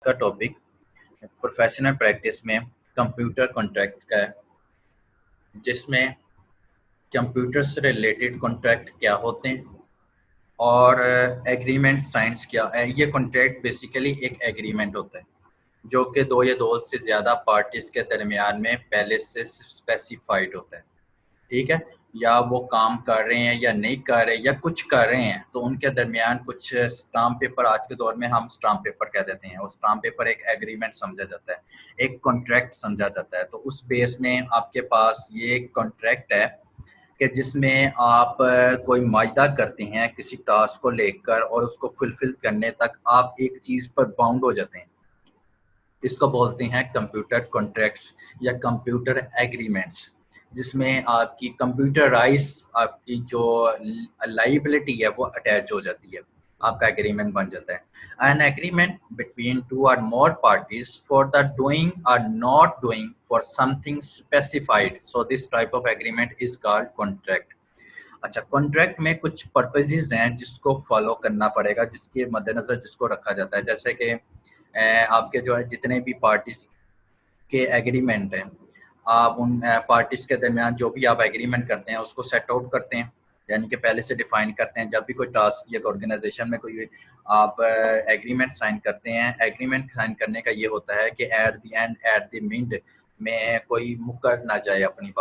का topic professional practice में computer contract का है, जिसमें कंप्यूटर से रिलेटेड कॉन्ट्रैक्ट क्या होते हैं और एग्रीमेंट साइंस क्या है। ये कॉन्ट्रैक्ट बेसिकली एक एग्रीमेंट होता है जो कि दो या दो से ज़्यादा पार्टीज के दरमियान में पहले से स्पेसिफाइड होता है। ठीक है, या वो काम कर रहे हैं या नहीं कर रहे या कुछ कर रहे हैं तो उनके दरमियान कुछ स्टाम्प पेपर, आज के दौर में हम स्टाम्प पेपर कह देते हैं, और स्टाम्प पेपर एक एग्रीमेंट समझा जाता है, एक कॉन्ट्रैक्ट समझा जाता है। तो उस बेस में आपके पास ये एक कॉन्ट्रैक्ट है कि जिसमें आप कोई मायदा करते हैं किसी टास्क को लेकर और उसको फुलफिल करने तक आप एक चीज़ पर बाउंड हो जाते हैं। इसको बोलते हैं कंप्यूटर कॉन्ट्रैक्ट्स या कंप्यूटर एग्रीमेंट्स, जिसमें आपकी कंप्यूटराइज आपकी जो लाइबिलिटी है वो अटैच हो जाती है, आपका एग्रीमेंट बन जाता है। एन एग्रीमेंट बिटवीन टू और मोर पार्टीज फॉर द डूइंग और not doing for something specified, so this type of agreement is called contract. अच्छा, कॉन्ट्रैक्ट में कुछ पर्पसेस हैं जिसको फॉलो करना पड़ेगा, जिसके मद्देनजर जिसको रखा जाता है। जैसे कि आपके जो है जितने भी पार्टीज के एग्रीमेंट हैं, आप उन पार्टीज के दरमियान जो भी आप एग्रीमेंट करते हैं उसको सेट आउट करते हैं, यानी कि पहले से डिफाइन करते हैं। जब भी कोई टास्क या ऑर्गेनाइजेशन में कोई आप एग्रीमेंट साइन करते हैं, एग्रीमेंट साइन करने का ये होता है कि at the end, at the mid में कोई मुकर ना जाए अपनी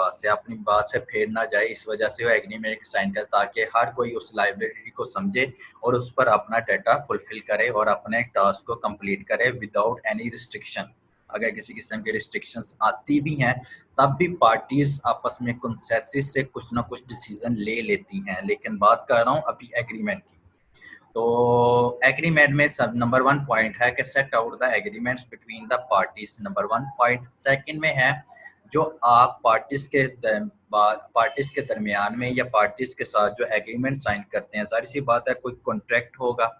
बात से फेर ना जाए, इस वजह से वो एग्रीमेंट साइन कर, ताकि हर कोई उस लाइबिलिटी को समझे और उस पर अपना डाटा फुलफिल करे और अपने टास्क को कंप्लीट करे विदाउट एनी रिस्ट्रिक्शन। अगर किसी किस्म की रिस्ट्रिक्शंस आती भी हैं तब भी पार्टीज आपस में कंसेंसस से कुछ ना कुछ डिसीजन ले लेती हैं, लेकिन बात कर रहा हूँ अभी एग्रीमेंट की। तो एग्रीमेंट में सब नंबर 1 पॉइंट है कि set out the agreements between the parties, number 1 point. Second में है जो आप पार्टीज के दरमियान में या पार्टीज के साथ जो एग्रीमेंट साइन करते हैं, जाहिर सी बात है कोई कॉन्ट्रैक्ट होगा,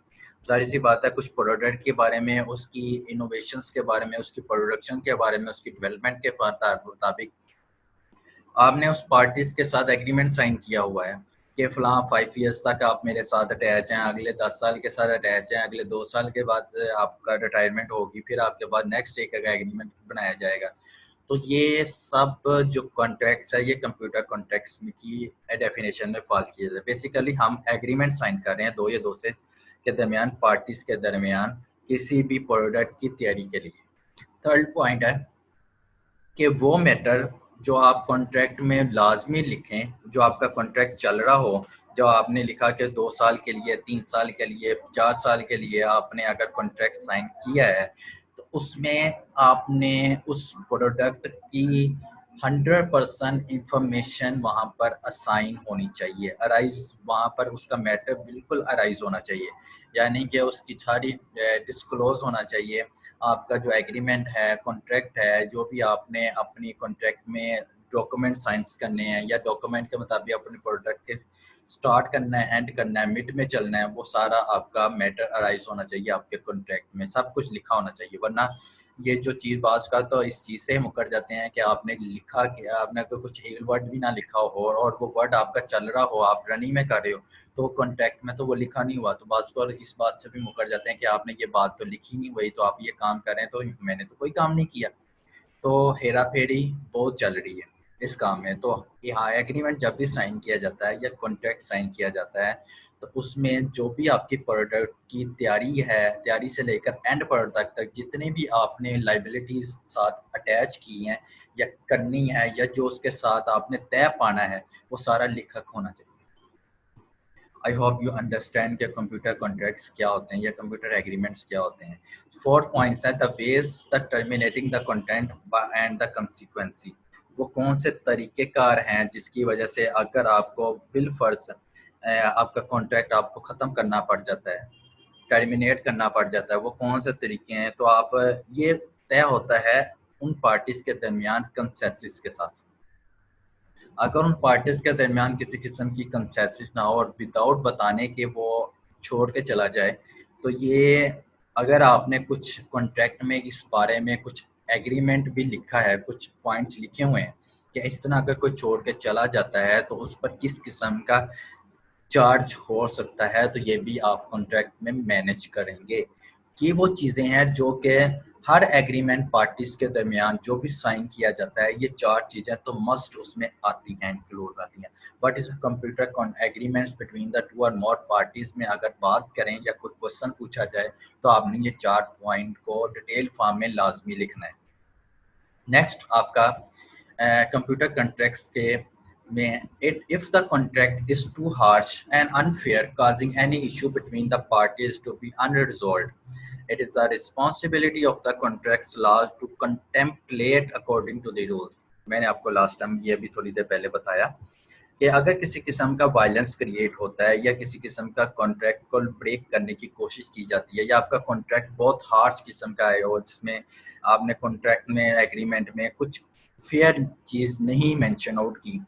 जाहिर सी बात है कुछ प्रोडक्ट के बारे में, उसकी इनोवेशंस के बारे में, उसकी प्रोडक्शन के बारे में, उसकी डेवलपमेंट के मुताबिक आपने उस पार्टीज के साथ एग्रीमेंट साइन किया हुआ है कि फलां 5 ईयर्स तक आप मेरे साथ अटैच हैं, अगले 10 साल के साथ अटैच हैं, अगले 2 साल के बाद आपका रिटायरमेंट होगी, फिर आपके बाद नेक्स्ट एक एग्रीमेंट बनाया जाएगा। तो ये सब जो कॉन्ट्रैक्ट्स है ये कंप्यूटर कॉन्ट्रैक्ट्स की डेफिनेशन में फॉल किया जाता है। बेसिकली हम एग्रीमेंट साइन कर रहे हैं दो या दो से के दरमियान, पार्टीज के दरमियान किसी भी प्रोडक्ट की तैयारी के लिए। थर्ड पॉइंट है कि वो मैटर जो आप कॉन्ट्रैक्ट में लाजमी लिखें, जो आपका कॉन्ट्रैक्ट चल रहा हो, जो आपने लिखा कि 2 साल के लिए, 3 साल के लिए, 4 साल के लिए आपने अगर कॉन्ट्रैक्ट साइन किया है तो उसमें आपने उस प्रोडक्ट की 100% इंफॉर्मेशन वहाँ पर असाइन होनी चाहिए, अराइज वहाँ पर उसका मैटर बिल्कुल अराइज होना चाहिए, यानी कि उसकी सारी डिस्क्लोज होना चाहिए। आपका जो एग्रीमेंट है, कॉन्ट्रैक्ट है, जो भी आपने अपनी कॉन्ट्रैक्ट में डॉक्यूमेंट साइंस करने हैं या डॉक्यूमेंट के मुताबिक अपने प्रोडक्ट के स्टार्ट करना है, एंड करना है, मिड में चलना है, वो सारा आपका मैटर अराइज होना चाहिए, आपके कॉन्ट्रैक्ट में सब कुछ लिखा होना चाहिए। वरना ये जो चीज़ बात का तो इस चीज़ से मुकर जाते हैं कि आपने लिखा कि आपने अगर कुछ एक वर्ड भी ना लिखा हो और वो वर्ड आपका चल रहा हो, आप रनिंग में कर रहे हो, तो कॉन्ट्रैक्ट में तो वो लिखा नहीं हुआ, तो बात को इस बात से भी मुकर जाते हैं कि आपने ये बात तो लिखी नहीं हुई, तो आप ये काम कर रहे हैं तो मैंने तो कोई काम नहीं किया। तो हेरा फेरी बहुत चल रही है इस काम में। तो यहाँ एग्रीमेंट जब भी साइन किया जाता है या कॉन्ट्रैक्ट साइन किया जाता है तो उसमें जो भी आपकी प्रोडक्ट की तैयारी है, तैयारी से लेकर एंड प्रोडक्ट तक जितने भी आपने लाइबिलिटीज साथ अटैच की हैं या करनी है या जो उसके साथ आपने तय पाना है, वो सारा लिखा होना चाहिए। आई होप यू अंडरस्टैंड कि कंप्यूटर कॉन्ट्रैक्ट्स क्या होते हैं या कंप्यूटर एग्रीमेंट्स क्या होते हैं। 4 पॉइंट्स हैं, the ways the terminating the content and the consequence. वो कौन से तरीक़ेकार हैं जिसकी वजह से अगर आपको बिलफर्ज आपका कॉन्ट्रैक्ट आपको ख़त्म करना पड़ जाता है, टर्मिनेट करना पड़ जाता है, वो कौन से तरीके हैं। तो आप ये तय होता है उन पार्टीज़ के दरमियान कंसेंसस के साथ। अगर उन पार्टीज के दरमियान किसी किस्म की कंसेंसस ना हो और विदाउट बताने के वो छोड़ के चला जाए, तो ये अगर आपने कुछ कॉन्ट्रैक्ट में इस बारे में कुछ एग्रीमेंट भी लिखा है, कुछ पॉइंट्स लिखे हुए हैं कि इस तरह अगर कोई छोड़ के चला जाता है तो उस पर किस किस्म का चार्ज हो सकता है, तो ये भी आप कॉन्ट्रैक्ट में मैनेज करेंगे। ये वो चीज़ें हैं जो कि हर एग्रीमेंट पार्टीज के दरमियान जो भी साइन किया जाता है, ये 4 चीज़ें तो मस्ट उसमें आती हैं, इंक्लूड आती हैं। बट इस कंप्यूटर एग्रीमेंट्स बिटवीन द 2 और मोर पार्टीज में अगर बात करें या कोई क्वेश्चन पूछा जाए तो आपने ये 4 पॉइंट को डिटेल फॉर्म में लाजमी लिखना है। नेक्स्ट आपका कंप्यूटर कॉन्ट्रैक्ट्स के में if the contract is too harsh and unfair, causing any issue between the parties to be unresolved, it is the responsibility of the contracts laws to contemplate according to the rules। मैंने आपको last time ये भी थोड़ी देर पहले बताया कि अगर किसी किस्म का वायलेंस क्रिएट होता है या किसी किस्म का कॉन्ट्रैक्ट को ब्रेक करने की कोशिश की जाती है या आपका कॉन्ट्रैक्ट बहुत हार्श किस्म का है और जिसमें आपने कॉन्ट्रैक्ट में एग्रीमेंट में कुछ फेयर चीज़ नहीं मेंशन आउट की,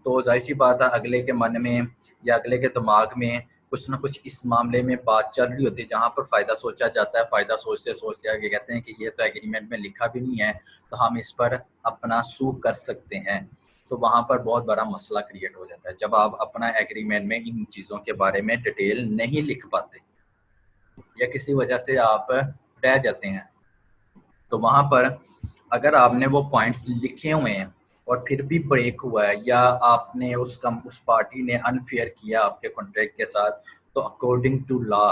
तो जाहिर सी बात है अगले के मन में या अगले के दिमाग में कुछ ना कुछ इस मामले में बात चल रही होती है, जहाँ पर फ़ायदा सोचा जाता है। फ़ायदा सोचते सोचते आगे कहते हैं कि ये तो एग्रीमेंट में लिखा भी नहीं है, तो हम इस पर अपना सू कर सकते हैं। तो वहाँ पर बहुत बड़ा मसला क्रिएट हो जाता है जब आप अपना एग्रीमेंट में इन चीज़ों के बारे में डिटेल नहीं लिख पाते या किसी वजह से आप रह जाते हैं। तो वहाँ पर अगर आपने वो पॉइंट्स लिखे हुए हैं और फिर भी ब्रेक हुआ है या आपने उस पार्टी ने अनफेयर किया आपके कॉन्ट्रैक्ट के साथ, तो अकॉर्डिंग टू लॉ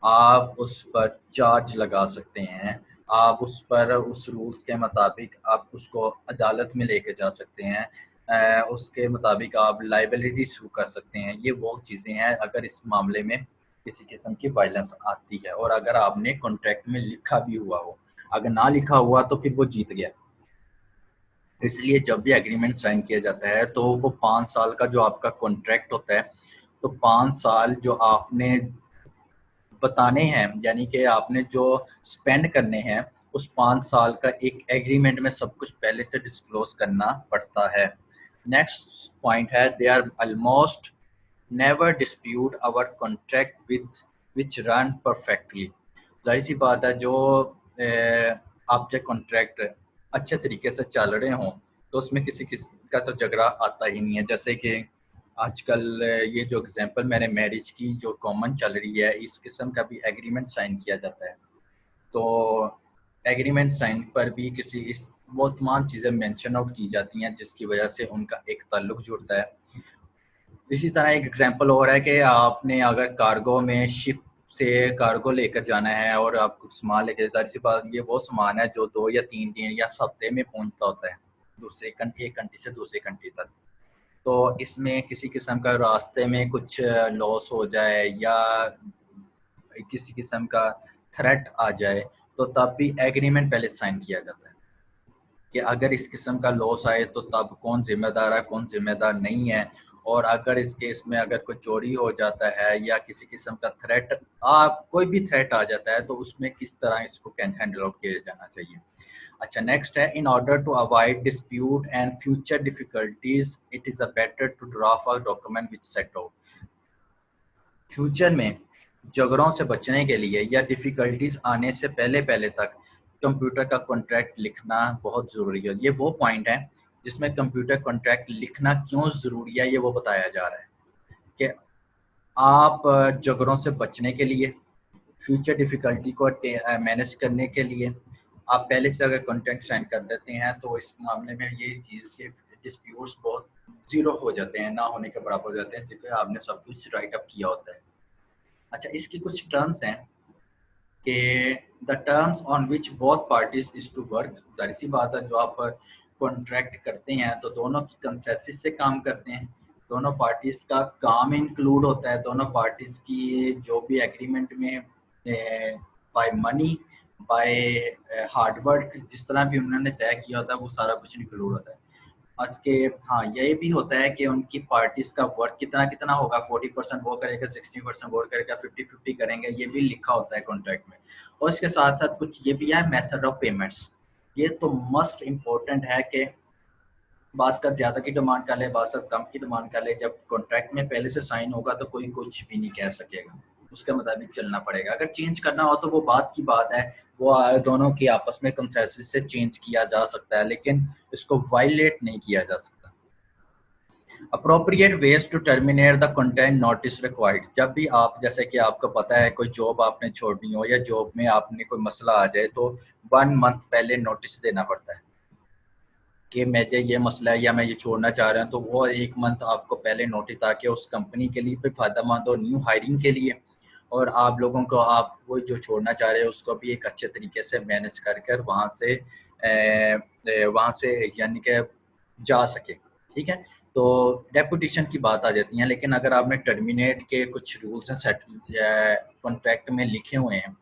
आप उस पर चार्ज लगा सकते हैं। आप उस पर उस रूल्स के मुताबिक आप उसको अदालत में लेके जा सकते हैं। उसके मुताबिक आप लाइबिलिटी शू कर सकते हैं। ये वो चीज़ें हैं अगर इस मामले में किसी किस्म की वायलेंस आती है और अगर आपने कॉन्ट्रैक्ट में लिखा भी हुआ हो। अगर ना लिखा हुआ तो फिर वो जीत गया। इसलिए जब भी एग्रीमेंट साइन किया जाता है तो वो 5 साल का जो आपका कॉन्ट्रैक्ट होता है, तो 5 साल जो आपने बताने हैं यानी कि आपने जो स्पेंड करने हैं उस 5 साल का एक एग्रीमेंट में सब कुछ पहले से डिस्क्लोज करना पड़ता है। नेक्स्ट पॉइंट है they are almost never dispute our contract which run perfectly. जाहिर सी बात है जो आपके कॉन्ट्रैक्ट अच्छे तरीके से चल रहे हों तो उसमें किसी का तो झगड़ा आता ही नहीं है। जैसे कि आजकल ये जो एग्जांपल मैंने मैरिज की जो कॉमन चल रही है, इस किस्म का भी एग्रीमेंट साइन किया जाता है। तो एग्रीमेंट साइन पर भी किसी इस वो तमाम चीज़ें मेंशन आउट की जाती हैं जिसकी वजह से उनका एक ताल्लुक जुड़ता है। इसी तरह एक एग्जांपल और है कि आपने अगर कार्गो में शिप से कार्गो लेकर जाना है और आप कुछ सामान लेकर, जाहिर सी बात ये वो सामान है जो 2 या 3 दिन या हफ्ते में पहुंचता होता है एक कंट्री से दूसरी कंट्री तक। तो इसमें किसी किस्म का रास्ते में कुछ लॉस हो जाए या किसी किस्म का थ्रेट आ जाए तो तब भी एग्रीमेंट पहले साइन किया जाता है कि अगर इस किस्म का लॉस आए तो तब कौन जिम्मेदार है कौन जिम्मेदार नहीं है। और अगर इस केस में अगर कोई चोरी हो जाता है या किसी किस्म का थ्रेट कोई भी थ्रेट आ जाता है तो उसमें किस तरह इसको हैंडल आउट किया जाना चाहिए। अच्छा, नेक्स्ट है in order to avoid dispute and future difficulties it is better to draft a document which set out. Future में झगड़ों से बचने के लिए या डिफिकल्टीज आने से पहले पहले तक कंप्यूटर का कॉन्ट्रैक्ट लिखना बहुत ज़रूरी है। ये वो पॉइंट है जिसमें कंप्यूटर कॉन्ट्रैक्ट लिखना क्यों ज़रूरी है ये वो बताया जा रहा है कि आप झगड़ों से बचने के लिए, फ्यूचर डिफिकल्टी को मैनेज करने के लिए आप पहले से अगर कॉन्ट्रैक्ट साइन कर देते हैं तो इस मामले में ये चीज़ के डिस्प्यूट्स बहुत ज़ीरो हो जाते हैं, ना होने के बराबर हो जाते हैं क्योंकि आपने सब कुछ राइट अप किया होता है। अच्छा, इसकी कुछ टर्म्स हैं कि the terms on which both parties is to work. जाहिर सी बात है जो आप कॉन्ट्रैक्ट करते हैं तो दोनों की कंसेंसस से काम करते हैं, दोनों पार्टीज का काम इंक्लूड होता है, दोनों पार्टीज की जो भी एग्रीमेंट में बाय मनी बाय हार्डवर्क जिस तरह भी उन्होंने तय किया होता है वो सारा कुछ इंक्लूड होता है। आज के हाँ ये भी होता है कि उनकी पार्टीज का वर्क कितना कितना होगा, 40% वो करेगा, 60% वो करेगा, 50-50 करेंगे, ये भी लिखा होता है कॉन्ट्रैक्ट में। और इसके साथ साथ कुछ ये भी है मेथड ऑफ पेमेंट्स। ये तो मस्ट इम्पोर्टेंट है कि बास का ज़्यादा की डिमांड कर ले, बास का कम की डिमांड कर ले। जब कॉन्ट्रैक्ट में पहले से साइन होगा तो कोई कुछ भी नहीं कह सकेगा, उसके मुताबिक चलना पड़ेगा। अगर चेंज करना हो तो वो बात की बात है, वो दोनों की आपस में कंसेंसस से चेंज किया जा सकता है लेकिन इसको वायलेट नहीं किया जा सकता। Appropriate ways to terminate the content notice required. जब भी आप, जैसे कि आपको पता है कोई जॉब आपने छोड़नी हो या जॉब में आपने कोई मसला आ जाए तो 1 मंथ पहले नोटिस देना पड़ता है कि मुझे ये मसला है या मैं ये छोड़ना चाह रहा हूँ, तो वो 1 मंथ आपको पहले नोटिस, ताकि उस कंपनी के लिए भी फायदेमंद हो, न्यू हायरिंग के लिए, और आप लोगों को, आप वो जो छोड़ना चाह रहे हो उसको भी एक अच्छे तरीके से मैनेज कर कर वहाँ से यानी कि जा सके। ठीक है, तो डेपुटेशन की बात आ जाती है, लेकिन अगर आपने टर्मिनेट के कुछ रूल्स हैं सेट कॉन्ट्रैक्ट में लिखे हुए हैं,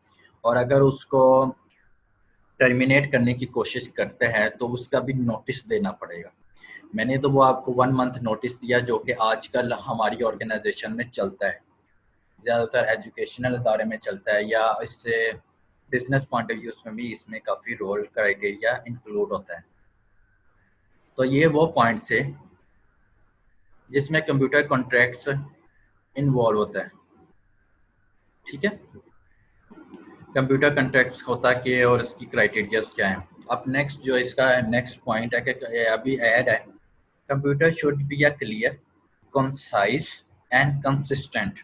और अगर उसको टर्मिनेट करने की कोशिश करते हैं तो उसका भी नोटिस देना पड़ेगा। मैंने तो वो आपको 1 मंथ नोटिस दिया, जो कि आजकल हमारी ऑर्गेनाइजेशन में चलता है, ज़्यादातर एजुकेशनल इदारे में चलता है, या इससे बिजनेस पॉइंट ऑफ व्यू में भी इसमें काफ़ी रोल क्राइटेरिया इंक्लूड होता है। तो ये वो पॉइंट्स है जिसमें कंप्यूटर कॉन्ट्रैक्ट्स इन्वॉल्व होता है। ठीक है, कंप्यूटर कॉन्ट्रैक्ट्स होता के और इसकी क्राइटेरियाज क्या हैं। अब नेक्स्ट जो इसका नेक्स्ट पॉइंट है कि अभी ऐड है, computer should be a clear, concise and consistent.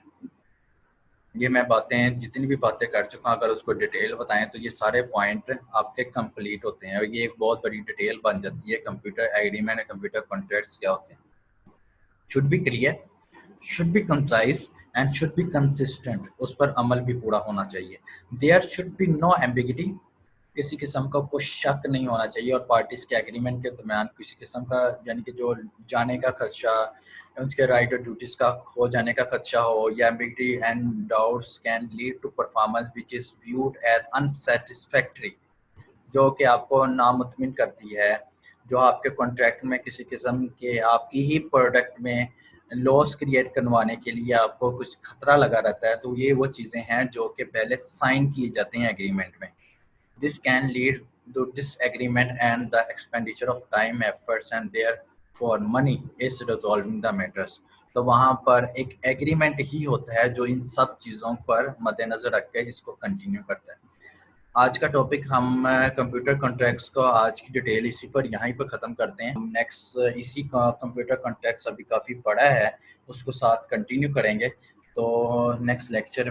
ये मैं बातें, जितनी भी बातें कर चुका हूँ, अगर उसको डिटेल बताएं तो ये सारे पॉइंट आपके कंप्लीट होते हैं, और ये एक बहुत बड़ी डिटेल बन जाती है कंप्यूटर एग्रीमेंट, कंप्यूटर कॉन्ट्रैक्ट्स क्या होते हैं। Should be clear, should be concise and should be consistent, उस पर अमल भी पूरा होना चाहिए। There should be no ambiguity, किसी किस्म का कोई शक नहीं होना चाहिए, और पार्टीज के एग्रीमेंट के दरमियान किसी किस्म का, यानी कि जो जाने का खर्चा, उसके राइट और ड्यूटीज का हो जाने का खर्चा हो, या ambiguity and doubts can lead to performance which is viewed as unsatisfactory, जो कि आपको नामुतमिन करती है, जो आपके कॉन्ट्रैक्ट में किसी किस्म के आपकी ही प्रोडक्ट में लॉस क्रिएट करवाने के लिए आपको कुछ खतरा लगा रहता है, तो ये वो चीज़ें हैं जो कि पहले साइन किए जाते हैं एग्रीमेंट में। This can lead to disagreement and the expenditure of time, efforts and therefore money is resolving the matters। तो वहाँ पर एक एग्रीमेंट ही होता है जो इन सब चीज़ों पर मद्देनजर रख के इसको कंटिन्यू करता है। आज का टॉपिक हम कंप्यूटर कॉन्ट्रैक्ट्स को आज की डिटेल इसी पर यहीं पर ख़त्म करते हैं। हम नेक्स्ट इसी का कंप्यूटर कॉन्ट्रैक्ट्स अभी काफ़ी बड़ा है, उसको साथ कंटिन्यू करेंगे। तो नेक्स्ट लेक्चर